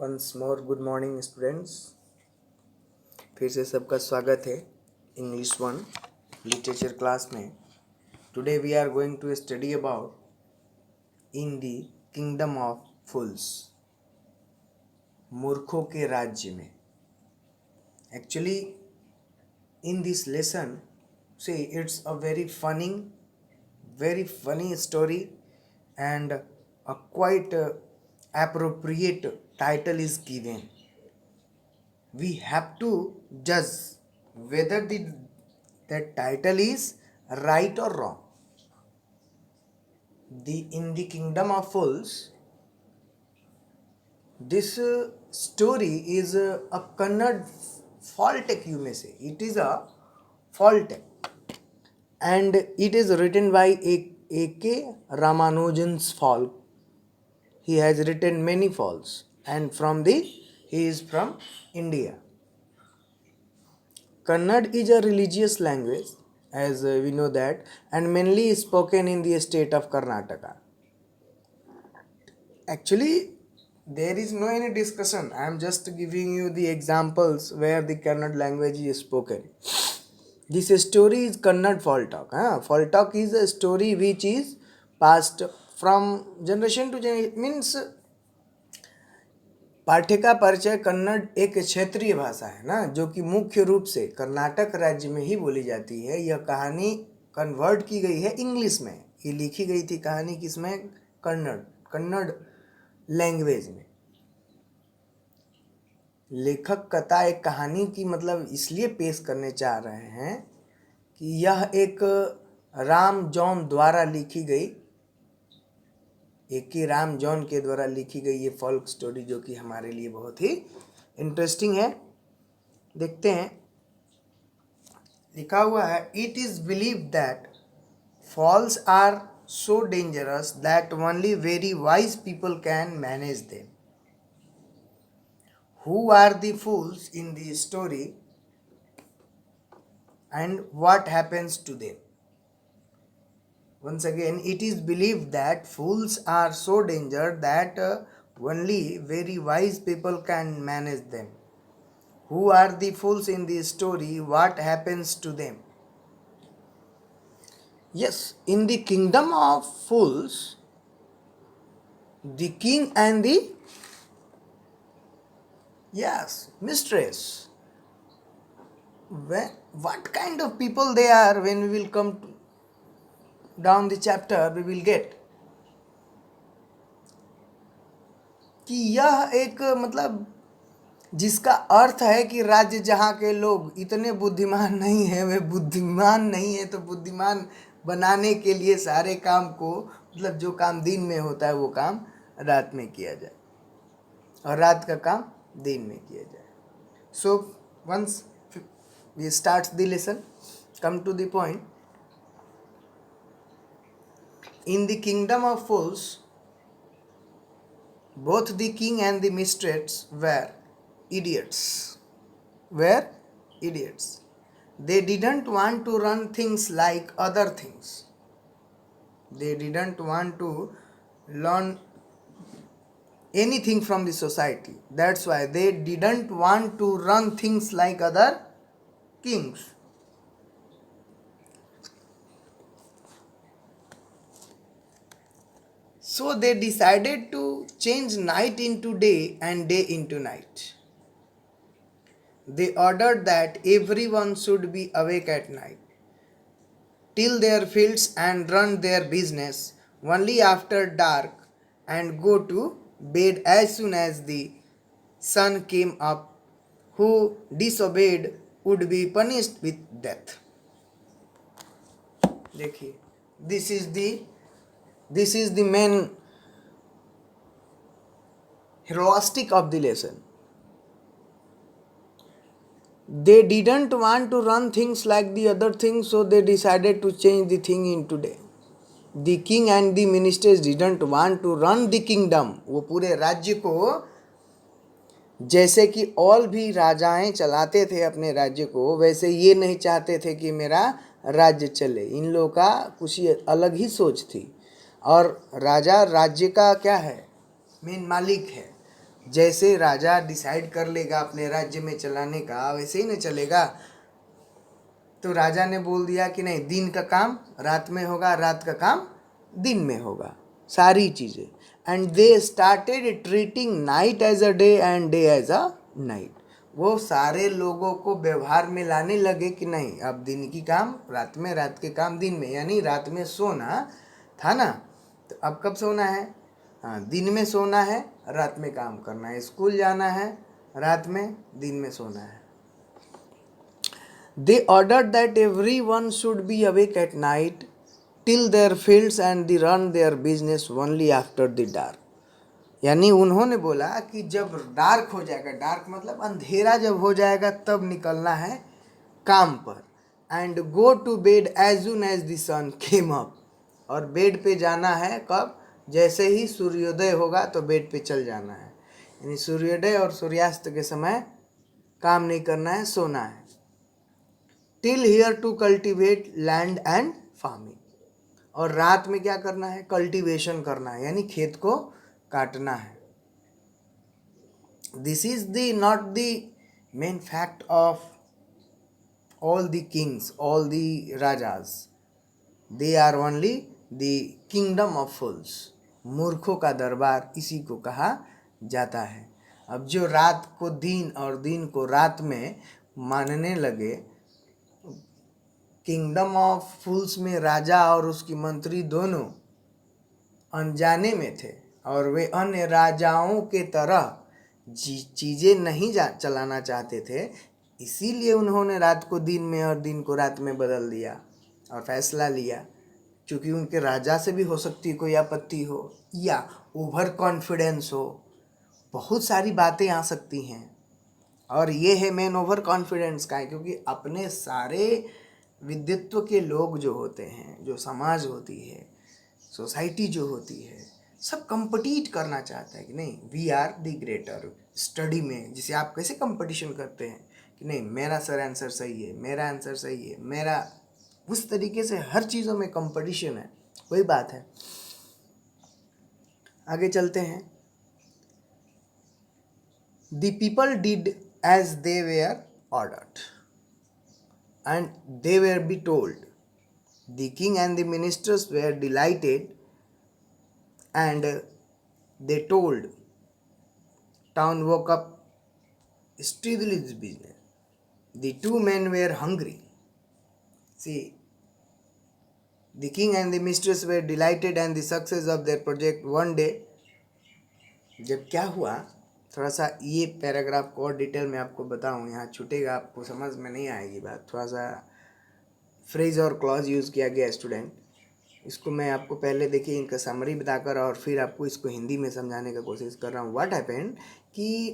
Once more good morning students. फिर से सबका स्वागत है इंग्लिश वन लिटरेचर क्लास में। Today we are going to study about in the kingdom of fools, मूर्खों के राज्य में। Actually in this lesson see it's a very funny story, and a quite appropriate title is given. We have to judge whether that title is right or wrong. In the kingdom of fools, this story is a Kannada Faltech, you may say. It is a Faltech, and it is written by A.K. Ramanujan's Falk. He has written many falls, and he is from India. Kannada is a religious language, as we know that, and mainly is spoken in the state of Karnataka. Actually, there is no any discussion. I am just giving you the examples where the Kannada language is spoken. This story is Kannada Faltalk. Faltalk is a story which is passed from generation to generation. Means पाठ्य का परिचय कन्नड़ एक क्षेत्रीय भाषा है ना, जो कि मुख्य रूप से कर्नाटक राज्य में ही बोली जाती है। यह कहानी कन्वर्ट की गई है इंग्लिश में। ये लिखी गई थी कहानी किसमें? कन्नड़ लैंग्वेज में। लेखक कथा एक कहानी की मतलब इसलिए पेश करने चाह रहे हैं कि यह एक राम जॉन द्वारा लिखी गई, A.K. राम जॉन के द्वारा लिखी गई ये फोल्क स्टोरी, जो कि हमारे लिए बहुत ही इंटरेस्टिंग है। देखते हैं, लिखा हुआ है, it is believe that fools are so dangerous that only very wise people can manage them. Who are the fools in the story and what happens to them? Once again, it is believed that fools are so dangerous that only very wise people can manage them. Who are the fools in the story? What happens to them? Yes, in the kingdom of fools, the king and the mistress. What kind of people they are? When we will come down the chapter, we will get कि यह एक मतलब जिसका अर्थ है कि राज्य जहाँ के लोग इतने बुद्धिमान नहीं है, वे बुद्धिमान नहीं है, तो बुद्धिमान बनाने के लिए सारे काम को मतलब जो काम दिन में होता है वो काम रात में किया जाए और रात का काम दिन में किया जाए। So once we start the lesson, come to the point. In the kingdom of fools, both the king and the mistress were idiots. They didn't want to run things like other things. They didn't want to learn anything from the society. That's why they didn't want to run things like other kings. So they decided to change night into day and day into night. They ordered that everyone should be awake at night, till their fields and run their business only after dark, and go to bed as soon as the sun came up. Who disobeyed would be punished with death. देखिए, this is the main heroistic of the lesson. They didn't want to run things like the other things, so they decided to change the thing into day. The king and the ministers didn't want to run the kingdom. वो पूरे राज्य को जैसे कि और भी राजाएं चलाते थे अपने राज्य को, वैसे ये नहीं चाहते थे कि मेरा राज्य चले। इन लोगों का कुछ अलग ही सोच थी। और राजा राज्य का क्या है? मेन मालिक है। जैसे राजा डिसाइड कर लेगा अपने राज्य में चलाने का वैसे ही न चलेगा। तो राजा ने बोल दिया कि नहीं, दिन का काम रात में होगा, रात का काम दिन में होगा, सारी चीज़ें। And they started treating night as a day and day as a night. वो सारे लोगों को व्यवहार में लाने लगे कि नहीं, अब दिन की काम रात में, रात के काम दिन में। यानी रात में सोना था ना, तो अब कब सोना है? हाँ, दिन में सोना है, रात में काम करना है। स्कूल जाना है रात में, दिन में सोना है। They ordered that everyone should be awake at night till their fields and they run their business only after the dark. यानी उन्होंने बोला कि जब डार्क हो जाएगा, डार्क मतलब अंधेरा जब हो जाएगा, तब निकलना है काम पर। And go to bed as soon as the sun came up. और बेड पे जाना है कब? जैसे ही सूर्योदय होगा तो बेड पे चल जाना है। यानी सूर्योदय और सूर्यास्त के समय काम नहीं करना है, सोना है। Till here to cultivate land and farming. और रात में क्या करना है? कल्टीवेशन करना है, यानी खेत को काटना है। This is the not the main fact of all the kings, all the rajas. They are only the kingdom of fools. मूर्खों का दरबार इसी को कहा जाता है। अब जो रात को दिन और दिन को रात में मानने लगे, किंगडम ऑफ फूल्स में राजा और उसकी मंत्री दोनों अनजाने में थे और वे अन्य राजाओं के तरह चीज़ें नहीं चलाना चाहते थे। इसीलिए उन्होंने रात को दिन में और दिन को रात में बदल दिया और फैसला लिया। क्योंकि उनके राजा से भी हो सकती कोई आपत्ति हो या ओवर कॉन्फिडेंस हो, बहुत सारी बातें आ सकती हैं। और ये है मेन ओवर कॉन्फिडेंस का है, क्योंकि अपने सारे विद्वत्व के लोग जो होते हैं, जो समाज होती है, सोसाइटी जो होती है, सब कंपटीट करना चाहता है कि नहीं, we are the greater. Study में जिसे आप कैसे कंपटीशन करते हैं कि नहीं मेरा सर आंसर सही है, मेरा आंसर सही है, मेरा, उस तरीके से हर चीज़ों में कंपटीशन है। वही बात है। आगे चलते हैं। The people did as they were ordered and they were be told. The king and the ministers were delighted and they told. Town woke up steadily this business. The two men were hungry. See, the king and the mistress were delighted and the success of their project one day. जब क्या हुआ, थोड़ा सा ये paragraph को और detail में आपको बताऊं, यहाँ छूटेगा, आपको समझ में नहीं आएगी बात। थोड़ा सा फ्रेज और क्लॉज यूज़ किया गया स्टूडेंट, इसको मैं आपको पहले देखिए इनका समरी बताकर और फिर आपको इसको हिंदी में समझाने का कोशिश कर रहा हूँ। व्हाट हैपेंड कि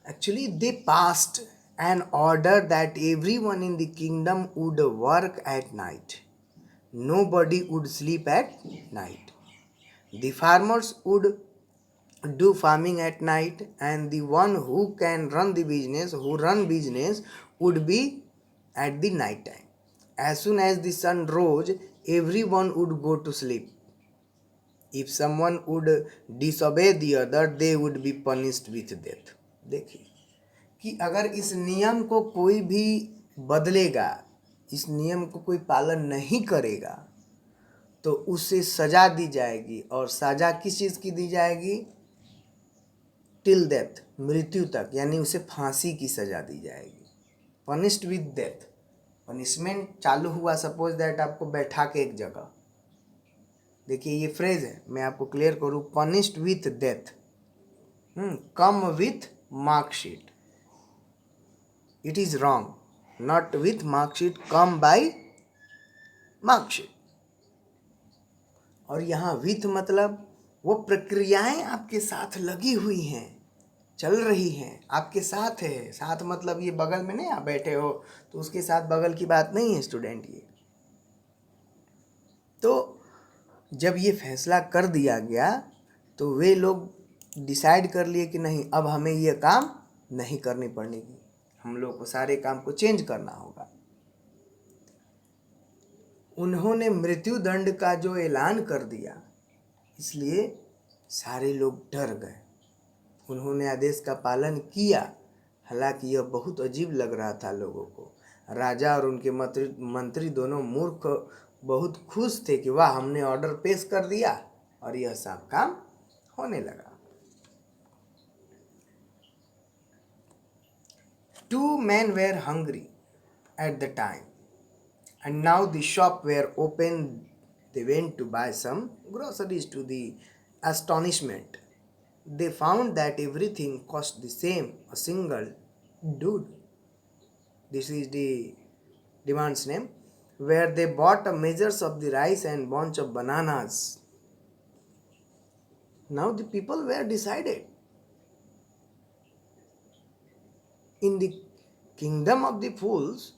actually they passed an order that everyone in the kingdom would work at night, nobody would sleep at night. The farmers would do farming at night and the one who can run the business, who run business, would be at the night time. As soon as the sun rose, everyone would go to sleep. If someone would disobey the other, they would be punished with death. देखिए कि अगर इस नियम को कोई भी बदलेगा, इस नियम को कोई पालन नहीं करेगा, तो उसे सजा दी जाएगी। और सजा किस चीज़ की दी जाएगी? टिल डेथ, मृत्यु तक, यानी उसे फांसी की सजा दी जाएगी। Punished with death. पनिशमेंट चालू हुआ, सपोज दैट आपको बैठा के एक जगह, देखिए ये फ्रेज है, मैं आपको क्लियर करूँ, punished with death, come with marksheet. It is wrong, not with marksheet, come by marksheet. और यहाँ विथ मतलब वो प्रक्रियाएं आपके साथ लगी हुई हैं, चल रही हैं, आपके साथ है। साथ मतलब ये बगल में नहीं आप बैठे हो तो उसके साथ बगल की बात नहीं है स्टूडेंट। ये तो जब ये फैसला कर दिया गया तो वे लोग डिसाइड कर लिए कि नहीं, अब हमें ये काम नहीं करनी पड़ेगी, हम लोग को सारे काम को चेंज करना होगा। उन्होंने मृत्यु दंड का जो ऐलान कर दिया, इसलिए सारे लोग डर गए। उन्होंने आदेश का पालन किया। हालांकि यह बहुत अजीब लग रहा था लोगों को। राजा और उनके मंत्री दोनों मूर्ख बहुत खुश थे कि वाह, हमने ऑर्डर पेश कर दिया और यह सब काम होने लगा। 2 men were hungry at the time, and now the shop were open. They went to buy some groceries. To the astonishment, they found that everything cost the same. A single dude, this is the demand's name, where they bought a measures of the rice and bunch of bananas. Now the people were decided. In the kingdom of the fools,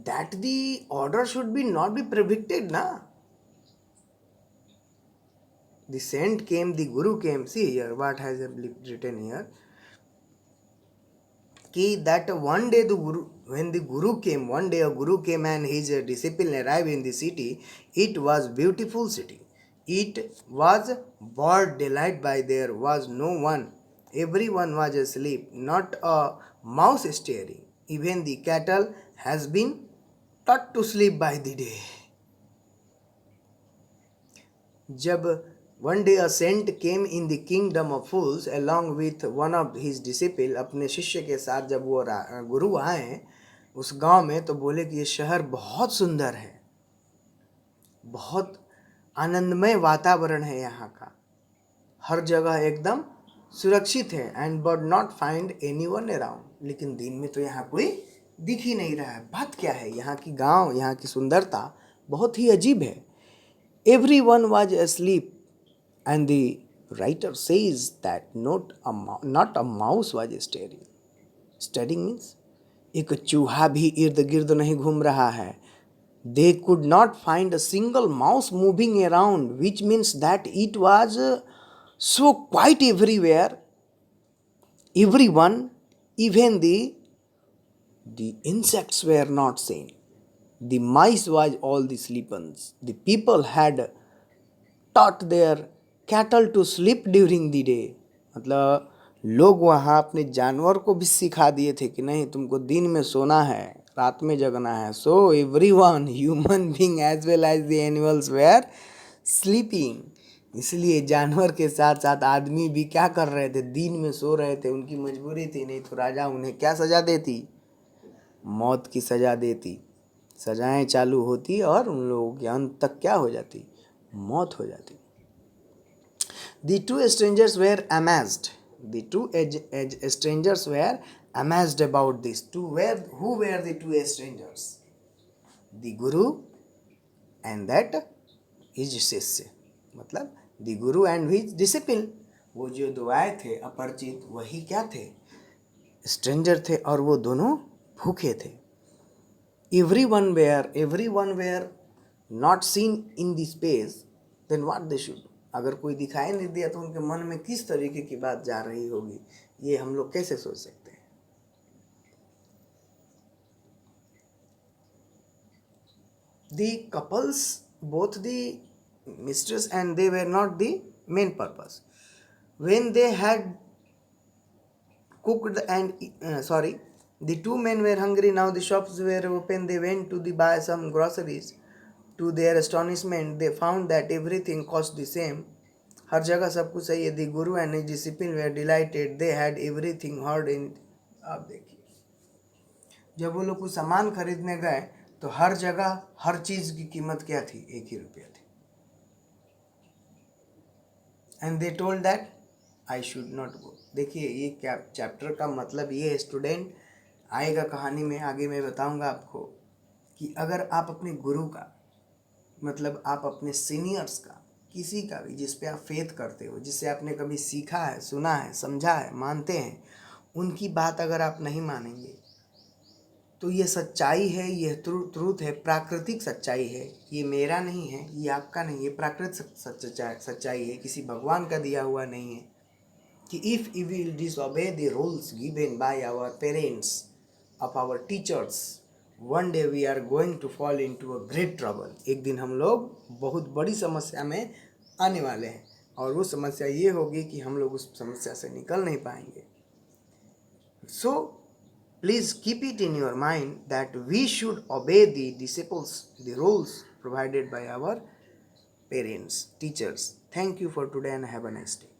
that the order should be not be predicted, na. The saint came, the guru came. See here what has written here. Ki that one day when the guru came, one day a guru came and his disciple arrived in the city. It was beautiful city. It was broad daylight, by there was no one. Everyone was asleep, not a mouse stirring. Even the cattle has been taught to sleep by the day. जब one day a saint came in the kingdom of fools along with one of his disciple, अपने शिष्य के साथ जब वो गुरु आए उस गांव में, तो बोले कि ये शहर बहुत सुंदर है, बहुत आनंदमय वातावरण है यहाँ का, हर जगह एकदम सुरक्षित है। And but not find anyone around, लेकिन दिन में तो यहाँ कोई दिख ही नहीं रहा है। बात क्या है? यहाँ की गांव, यहाँ की सुंदरता बहुत ही अजीब है। Everyone was asleep, and the writer says that not a mouse was stirring. Stirring means एक चूहा भी इर्द गिर्द नहीं घूम रहा है। They could not find a single mouse moving around, which means that it was so quiet everywhere. Everyone, even the insects were not seen. The mice was all the sleepers. The people had taught their cattle to sleep during the day. मतलब लोग वहाँ अपने जानवर को भी सिखा दिए थे कि नहीं, तुमको दिन में सोना है, रात में जगना है. So everyone, human being as well as the animals were sleeping. इसलिए जानवर के साथ साथ आदमी भी क्या कर रहे थे? दिन में सो रहे थे. उनकी मजबूरी थी, नहीं तो राजा उन्हें क्या सजा देती? मौत की सजा देती. सजाएं चालू होती और उन लोगों के अंत तक क्या हो जाती? मौत हो जाती. The two strangers were amazed. The two strangers were amazed about this. Who were the two strangers? The Guru and that his शिष्य. मतलब the Guru and his disciple. वो जो दो आए थे अपरिचित, वही क्या थे? स्ट्रेंजर थे, और वो दोनों भूखे थे. Everyone were not seen in the space. Then what they should? अगर कोई दिखाई नहीं दिया तो उनके मन में किस तरीके की बात जा रही होगी, ये हम लोग कैसे सोच सकते हैं? The couples, both the mistress and they were not the main purpose. When they had cooked and the two men were hungry. Now the shops were open. They went to buy some groceries. To their astonishment, they found that everything cost the same. हर जगह सब कुछ सही है. The Guru and his disciple were delighted. They had everything heard in. आप देखिए, जब वो लोग कुछ सामान खरीदने गए तो हर जगह हर चीज की कीमत क्या थी? 1 ही रुपया थी. And they told that I should not go. देखिए, ये क्या चैप्टर का मतलब ये है स्टूडेंट, आएगा कहानी में, आगे मैं बताऊंगा आपको कि अगर आप अपने गुरु का, मतलब आप अपने सीनियर्स का, किसी का भी जिस पे आप फेथ करते हो, जिससे आपने कभी सीखा है, सुना है, समझा है, मानते हैं, उनकी बात अगर आप नहीं मानेंगे तो ये सच्चाई है, ये ट्रूथ है, प्राकृतिक सच्चाई है. ये मेरा नहीं है, ये आपका नहीं, ये प्राकृतिक सच्चाई है, किसी भगवान का दिया हुआ नहीं है कि if you will disobey the rules given by our parents of our teachers, one day we are going to fall into a great trouble. एक दिन हम लोग बहुत बड़ी समस्या में आने वाले हैं. और वो समस्या ये होगी कि हम लोग उस समस्या से निकल नहीं पाएंगे. So please keep it in your mind that we should obey the disciples, the rules provided by our parents, teachers. Thank you for today and have a nice day.